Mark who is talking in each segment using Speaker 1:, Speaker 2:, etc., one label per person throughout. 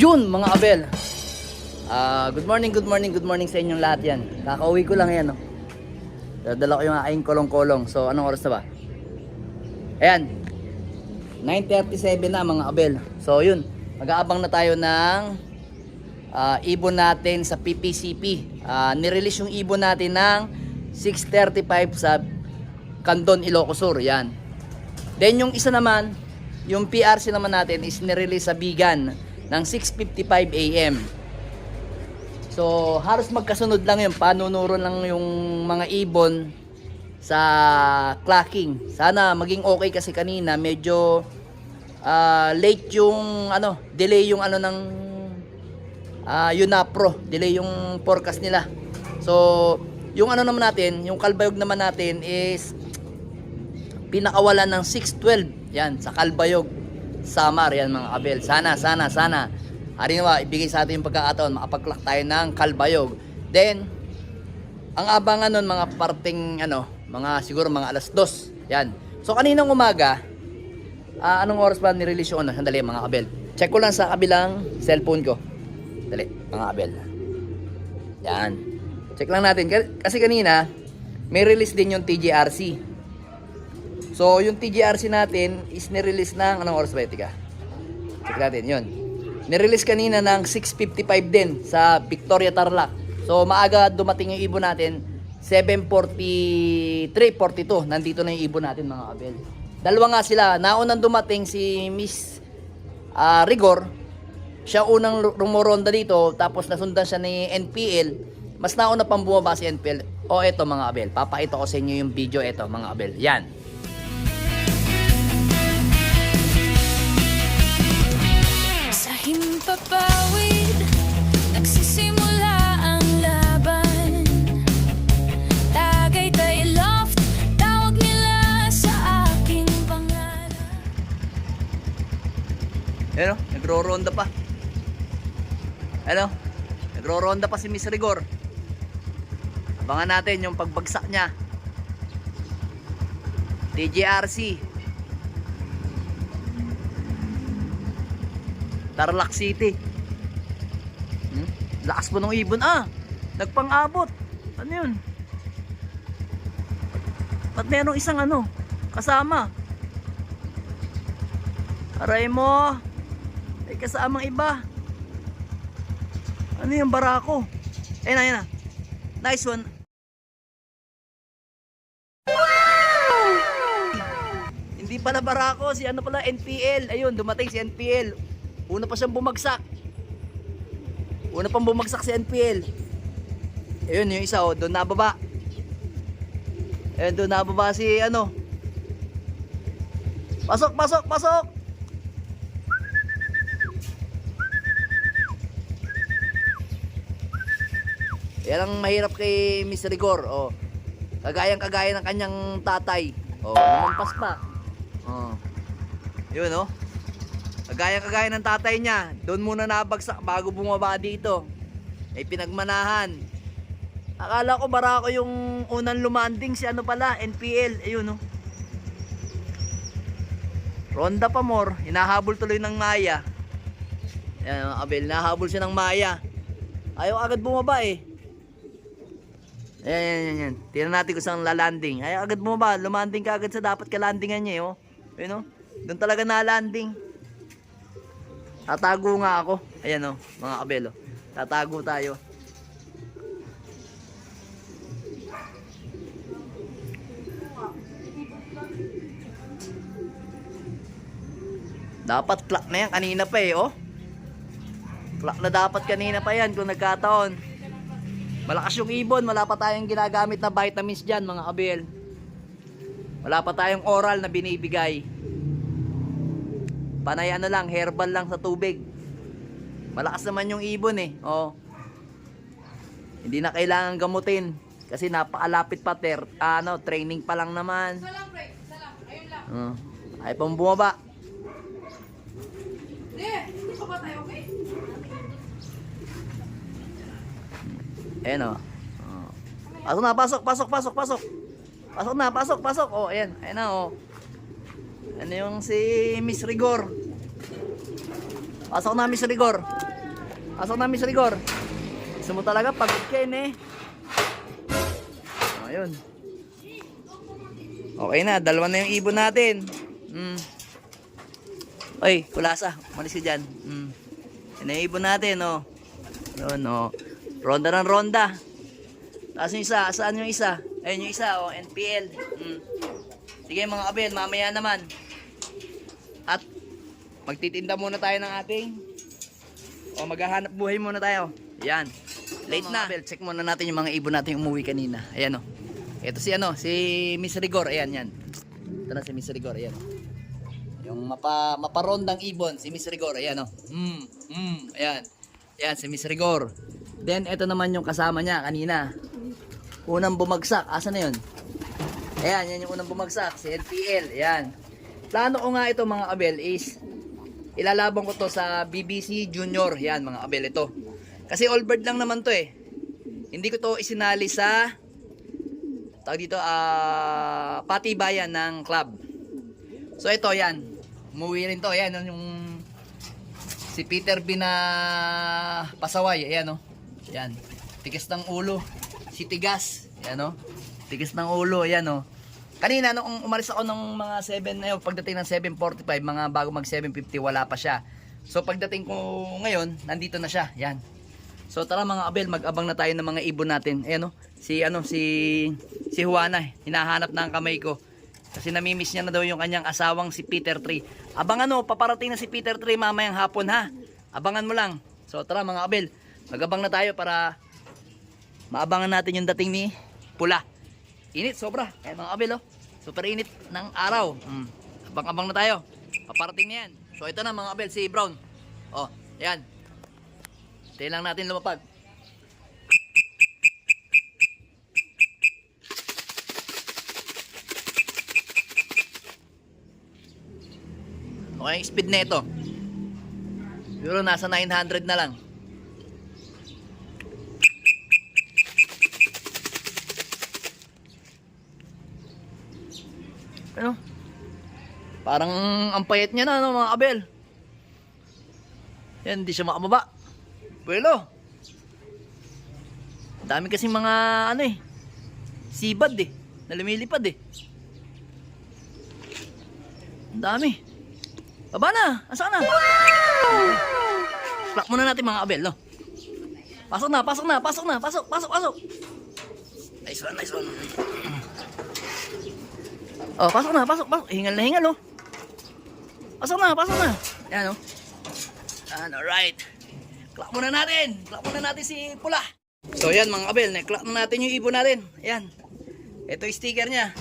Speaker 1: Yun mga abel. Good morning sa inyong lahat yan. Kakauwi ko lang yan. Dadala ko yung aking kolong-kolong. So anong oras na ba? Ayan, 9:37 na mga abel. So yun, mag-aabang na tayo ng ibon natin sa PPCP. Nirelease yung ibon natin ng 6:35 sa Candon, Ilocos Sur. Yan. Then yung isa naman, yung PRC naman natin is nirelease sa Bigan ng 6:55 AM. So halos magkasunod lang yun, panunuro lang yung mga ibon sa clocking. Sana maging okay kasi kanina medyo late yung delay yung ng UNAPRO, delay yung forecast nila. So yung naman natin, yung Calbayog naman natin is pinakawalan ng 6:12 yan sa Calbayog Samar. Yan mga abel. Sana Harinawa, ibigay sa atin yung pagkakataon, makapag-clock tayo ng Calbayog. Then, ang abangan nun, mga parting, siguro mga alas 2. Yan. So, kaninang umaga, anong oras ba nirelease yung Sandali, mga abel. Check ko lang sa kabilang cellphone ko. Dali, mga abel. Yan. Check lang natin. Kasi kanina, may release din yung TGRC. So, yung TGRC natin is nirelease ng, anong oras ba? Tika. Check natin, yun. Nirelease kanina ng 6:55 din sa Victoria, Tarlac. So maaga dumating yung ibon natin, 7:43, 42. Nandito na yung ibon natin mga abel. Dalawa nga sila. Naunang dumating si Miss Rigor. Siya unang rumoronda dito, tapos nasundan siya ni NPL. Mas nauna pang bumaba si NPL. O eto mga abel, papakita ko sa inyo yung video. Eto mga abel, yan.
Speaker 2: Papawid, nagsisimula ang laban. Tagaytay Loft, tawag nila sa aking pangalan.
Speaker 1: Ano? Nagro-ronda pa. Nagro-ronda pa si Miss Rigor. Abangan natin yung pagbagsak niya. TGRC Tarlac City. Lakas po ng ibon. Nagpang-abot. Ano yun? Ba't merong isang kasama? Aray mo. May kasamang iba. Ano yung barako? Ayun na. Nice one. Wow! Hindi pala barako. Si pala NPL. Ayun, dumating si NPL. Una pa siyang bumagsak. Una pang bumagsak si NPL. Ayun yung isa, doon nababa. Ayun, doon nababa si Pasok. Yan ang mahirap kay Miss Rigor. Kagaya ng kanyang tatay. Lumampas pa. Yun Kagaya ng tatay niya, doon muna nabagsak bago bumaba dito. May pinagmanahan. Akala ko barako yung unang lumanding si pala, NPL. Ayun Ronda pa more, hinahabol tuloy ng Maya. Ayan abel, hinahabol siya ng Maya. Ayaw agad bumaba Ayan. Tingnan natin kung saan lalanding. Ayaw agad bumaba, lumanding ka agad sa dapat kalandingan niya Ayun doon talaga nalanding. Tatago nga ako. Ayan mga kabelo. Tatago tayo. Dapat clock na yan. Kanina pa Clock na dapat kanina pa yan kung nagkataon. Malakas yung ibon. Wala pa tayong ginagamit na vitamins dyan mga kabel. Wala pa tayong oral na binibigay. Panay lang, herbal lang sa tubig. Malakas naman yung ibon Hindi na kailangan gamutin kasi napakalapit pa training pa lang naman.
Speaker 3: Isa lang. Ayun lang.
Speaker 1: Ay pang bumaba.
Speaker 3: Hindi pa ba tayo okay?
Speaker 1: Ayan Pasok na. Pasok. Ayan na Ano yung si Miss Rigor? Pasok na Miss Rigor. Pasok na, Miss Rigor. Gusto mo talaga pagod ka eh. Ayun. Okay na, dalawa na yung ibon natin. Oy, kulasa. Malis ka dyan. Yan na yung ibon natin, oh. Yun, oh. Ronda ng ronda. Tapos yung isa, saan yung isa? Ayun yung isa, oh, NPL. Sige mga kabel, mamaya naman. At magtitinda muna tayo ng ating maghahanap buhay muna tayo. Yan. Late na. Kabel, check muna natin yung mga ibon natin yung umuwi kanina. Ayan, oh. Ito si si Miss Rigor. Ayan, yan. Ito na si Miss Rigor. Ayan, oh. Yung maparondang ibon, si Miss Rigor. Ayan, oh. Ayan. Ayan, si Miss Rigor. Then, ito naman yung kasama niya kanina. Unang bumagsak. Asa na yun? Ayan, yan yung unang bumagsak. Si NPL. Ayan. Plano ko nga ito mga kabel is ilalabang ko to sa BBC Junior. Ayan mga kabel ito. Kasi all bird lang naman to eh. Hindi ko to isinali sa tawag dito, patibayan ng club. So ito yan. Umuwi rin to. Ayan yung si Peter Bina Pasaway. Ayan o. Ayan. Tigas ng ulo. Si Tigas. Ayan o. Tigas ng ulo. Ayan o. Kanina nung umalis ako ng mga 7, pagdating ng 7:45, mga bago mag 7:50 wala pa siya. So pagdating ko ngayon, nandito na siya. Ayan. So tara mga kabel, mag-abang na tayo ng mga ibon natin. Ayan o. Si Juana, hinahanap na ang kamay ko. Kasi namimiss niya na daw yung kanyang asawang si Peter Tree. Abangan paparating na si Peter Tree mamayang hapon ha. Abangan mo lang. So tara mga kabel, mag-abang na tayo para maabangan natin yung dating ni Pula. Init sobra. Kaya mga kabel super init ng araw. Abang-abang na tayo. Paparating na yan. So ito na mga kabel, si Brown. Oh, yan. Tayo lang natin lumapag. Okay, yung speed na ito. Siguro nasa 900 na lang. Ano? Parang ang payat niya na, mga kabel. Yan, hindi siya makababa. Buelo. Dami kasing mga sibad na lumilipad Ang dami. Baba na. Asa na? Wow! Plak muna natin mga kabel, no? Pasok na. Pasok. Nice one. Oh, pasok na. Hingal na hingal, oh. Pasok na. Yan, oh. Yan, alright. Klak muna natin si Pula. So, yan mga kabel. Klak na natin yung ibon natin. Yan. Ito yung sticker niya.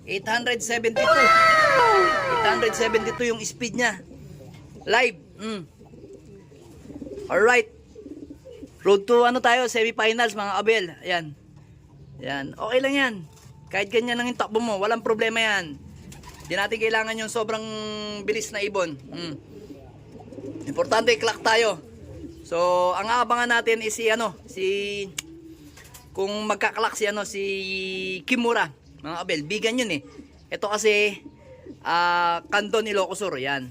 Speaker 1: 872. 872 yung speed niya. Live. Alright. Road to tayo, semi-finals mga kabel. Ayan. Yan. Okay lang yan. Kahit ganyan lang yung takbo mo, walang problema yan. Hindi natin kailangan yung sobrang bilis na ibon. Importante, clock tayo. So, ang aabangan natin is kung magka-clock si Kimura. Mga kabel, bigan yun Ito kasi, Kandon Ilocosur. Yan.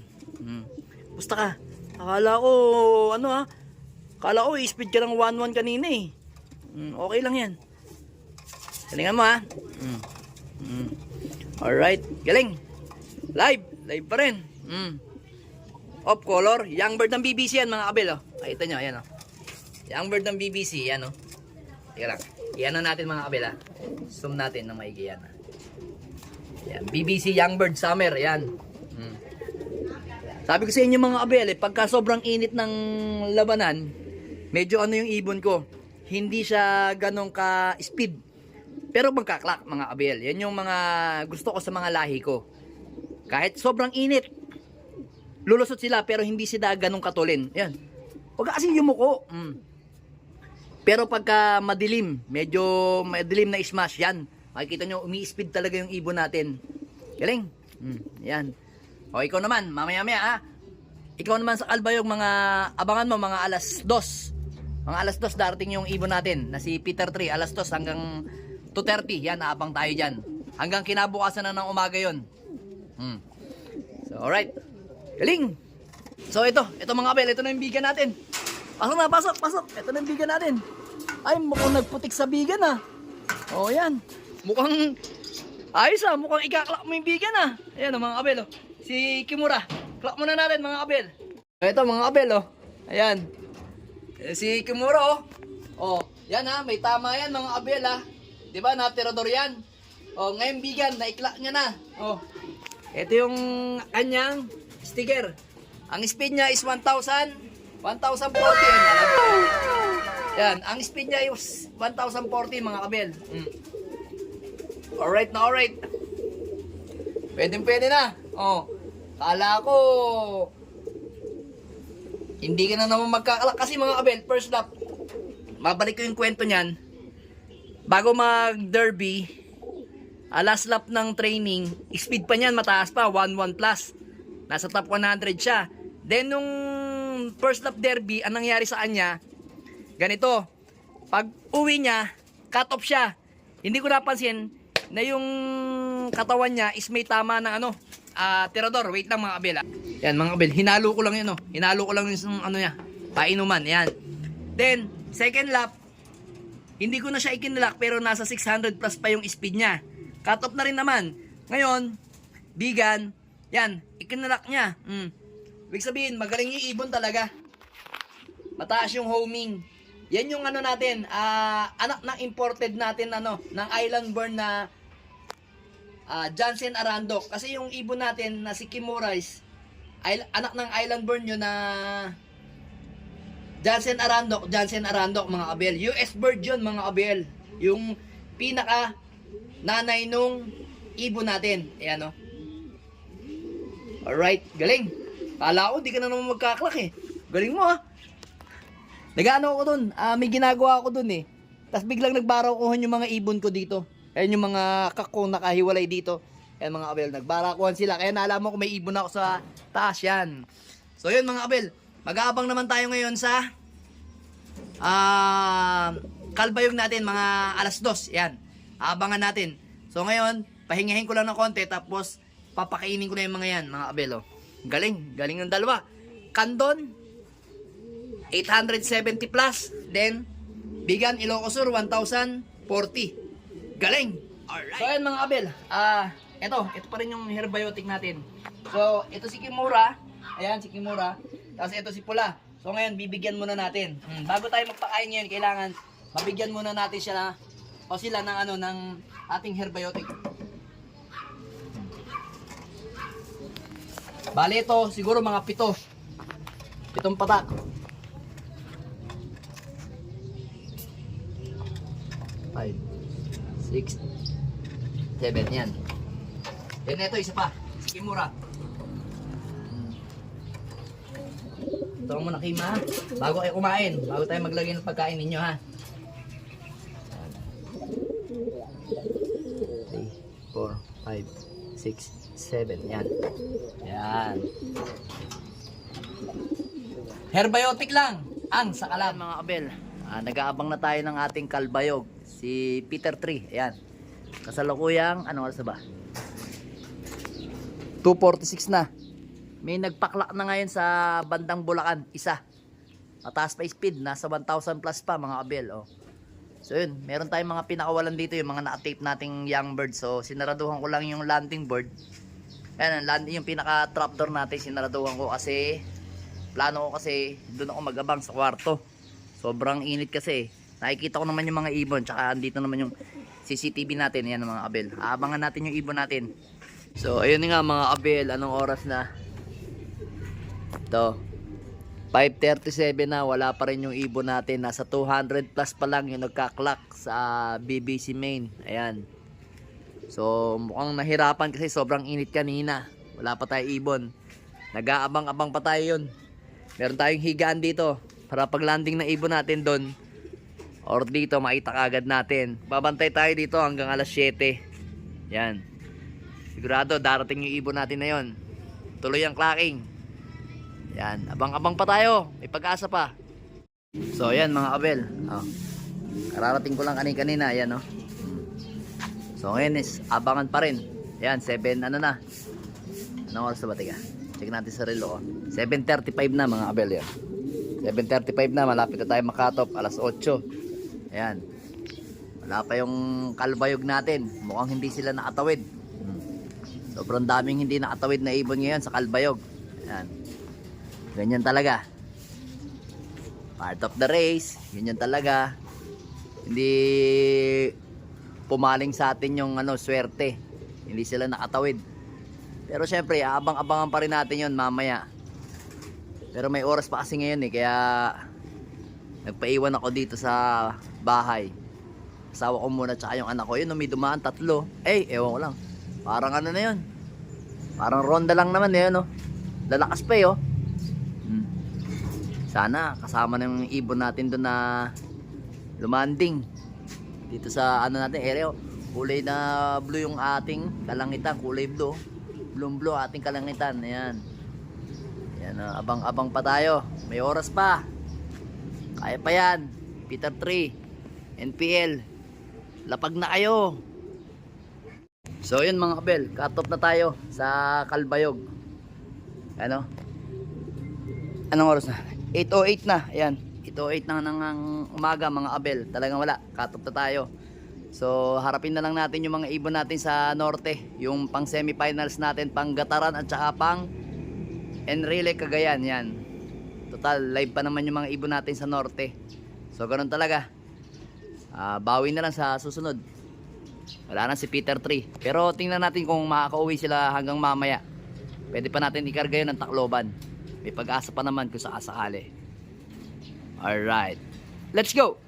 Speaker 1: Gusto ka? Akala ko, Akala ko, speed ka ng 1-1 kanina Okay lang yan. Galingan mo Alright, galing. Live pa rin. Off color, young bird ng BBC yan mga kabel Nakita nyo, ayan Young bird ng BBC, yan Teka lang, iyan natin mga kabel Zoom natin na maigi yan Yan, BBC young bird summer, yan Sabi ko sa inyo mga kabel pagka sobrang init ng labanan, medyo yung ibon ko, hindi siya ganong ka speed, pero magkaklak mga kabel. Yan yung mga gusto ko sa mga lahi ko. Kahit sobrang init, lulusot sila pero hindi sila ganong katulin. Yan. Huwag kasi yumuko. Pero pagka madilim, medyo madilim na smash, yan. Makikita nyo, umi-speed talaga yung ibon natin. Galing. Yan. O ikaw naman, mamaya-maya Ikaw naman sa Calbayog, mga abangan mo mga alas 2. Mga alas 2 darating yung ibon natin na si Peter Tree. Alas 2 hanggang 2:30. Yan, naabang tayo dyan. Hanggang kinabukasan na ng umaga yon. So, alright. Galing! So, ito mga kabel. Ito na yung bigan natin. Pasok na, pasok, pasok. Ito na yung bigan natin. Ay, mukhang nagputik sa bigan ah. O, yan. Mukhang, ayos ah, mukhang ikaklak mo yung bigan ah. Ayan o mga kabel oh. Si Kimura. Klak muna natin mga kabel. Ito mga kabel oh. Ayan. Si Kimura oh. Oh, yan ha, may tama yan mga kabel ha. Diba, na-tirador yan. Oh, ngayon bigan, naiklak niya na. Oh. Ito yung kanyang sticker. Ang speed niya is 1,040. Yan, ang speed niya is 1,040 mga kabel. Alright na alright. Pwede na. Oh, kala ko hindi ka na naman magkakalak kasi mga kabel, first lap. Mabalik ko yung kwento niyan. Bago mag-derby, last lap ng training, speed pa niyan mataas pa, 1.1 plus. Nasa top 100 siya. Then nung first lap derby, ang nangyari sa kanya, ganito. Pag uwi niya, cut off siya. Hindi ko napansin na yung katawan niya is may tama ng tirador. Wait lang mga kabel. Yan mga kabel, hinalo ko lang yun. Hinalo ko lang yung niya, painuman. Yan. Then, second lap, hindi ko na siya ikinalak pero nasa 600 plus pa yung speed niya. Cut off na rin naman. Ngayon, bigan, yan, ikinalak niya. Ibig sabihin, magaling yung ibon talaga. Mataas yung homing. Yan yung natin, anak ng imported natin ng island born na Johnson Arandok. Kasi yung ibon natin na si Kimura is anak ng island born yun na Johnson Arandok mga kabel. US bird yun mga kabel. Yung pinaka nanay nung ibon natin. Ayan o. Alright, galing. Kala ko di ka na naman magkaklak eh. Galing mo ah. Nag-ano ako dun, may ginagawa ako dun eh. Tapos biglang nagbarakuhan yung mga ibon ko dito. Ayan yung mga kakong nakahiwalay dito. Ayan mga kabel, nagbarakuhan sila. Kaya naalaman ko may ibon ako sa taas yan. So yun mga kabel, mag-aabang naman tayo ngayon sa kalbayog natin mga alas 2. Yan, aabangan natin. So ngayon, pahingahin ko lang ng konti. Tapos papakainin ko na yung mga yan mga kabel oh. Galing ng dalawa. Kandon 870 plus. Then Bigan Ilocos Sur 1040. Galing. Alright. So ayan mga kabel, ito pa rin yung herbiotic natin. So ito si Kimura. Ayan si Kimura. Tapos ito si Pula. So ngayon bibigyan muna natin. Bago tayo magpakain ngayon, kailangan mabigyan muna natin siya o sila ng ng ating herbiotic. Bale ito siguro mga 7 patak. 5, 6, 7 yan. Then ito isa pa, si Kimura. Ito muna Kima, bago kayo kumain, bago tayo maglagay ng pagkain ninyo ha. 3, 4, 5, 6, 7 yan. Yan. Herbiotic lang ang sakalan mga kabel. Nag-aabang na tayo ng ating kalbayog, si Peter 3. Ayan. Kasalukuyang, anong oras na ba? 2:46 na. May nagpaklak na ngayon sa bandang Bulacan, isa. Mataas pa speed, nasa 1,000 plus pa mga kabel. Oh. So yun, meron tayong mga pinakawalan dito, yung mga naka-tape nating young bird. So sinaraduhan ko lang yung landing board. Ayan, yung pinaka trapdoor natin, sinaraduhan ko kasi plano ko kasi doon ako mag-abang sa kwarto. Sobrang init kasi. Nakikita ko naman yung mga ibon, tsaka andito naman yung CCTV natin. Ayan mga kabel. Aabangan natin yung ibon natin. So ayun nga mga kabel, anong oras na? Ito 5:37 na, wala pa rin yung ibon natin. Nasa 200 plus pa lang yung nagka-clock sa BBC main. Ayan. So mukhang nahirapan kasi sobrang init kanina. Wala pa tayo ibon. Nag-aabang-abang pa tayo yun. Meron tayong higaan dito para pag landing ng ibon natin doon or dito makita kagad natin. Babantay tayo dito hanggang alas 7. Yan. Sigurado darating yung ibon natin na yon. Tuloy ang clocking. Yan, abang-abang pa tayo. May pag-asa pa. So, yan mga kabel. Oh. Kararating ko lang kanina. Yan, oh. So, ngayon is abangan pa rin. Yan, 7, ano na. Anong oras na ba? Teka. Check natin sa relo, oh. 7:35 na mga kabel, yan. 7:35 na, malapit na tayo makatop, alas 8. Ayan. Wala pa yung kalbayog natin. Mukhang hindi sila nakatawid. Sobrang daming hindi nakatawid na ibon ngayon sa kalbayog. Ayan. Ganyan talaga. Part of the race. Ganyan talaga. Hindi pumaling sa atin yung swerte. Hindi sila nakatawid. Pero syempre, abang-abangan pa rin natin yun mamaya. Pero may oras pa kasi ngayon kaya nagpaiwan ako dito sa bahay. Asawa ko muna tsaka yung anak ko. Yun, may dumaan 3. Ewan ko lang. Parang ano na yun. Parang ronda lang naman lalakas pa Sana kasama na yung ibon natin doon na lumanding. Dito sa natin area. Kulay na blue yung ating kalangitan. Kulay blue. Blue ating kalangitan. Ayan. Yan, abang-abang pa tayo. May oras pa. Kaya pa yan. Peter 3. NPL. Lapag na kayo. So yun mga kabel. Cut off na tayo sa Kalbayog. Anong oras na? 8:08 na. Ayan. 8:08 na ng umaga mga kabel. Talagang wala. Cut off na tayo. So harapin na lang natin yung mga ibon natin sa norte. Yung pang semifinals natin. Pang Gataran at saka pang Enrile Cagayan. Yan. Total live pa naman yung mga ibon natin sa norte. So ganun talaga. Bawi na lang sa susunod. Wala na si Peter 3. Pero tingnan natin kung makakauwi sila hanggang mamaya. Pwede pa natin ikarga yun ng Tacloban. May pag-asa pa naman kung sakasakali. Alright. Let's go!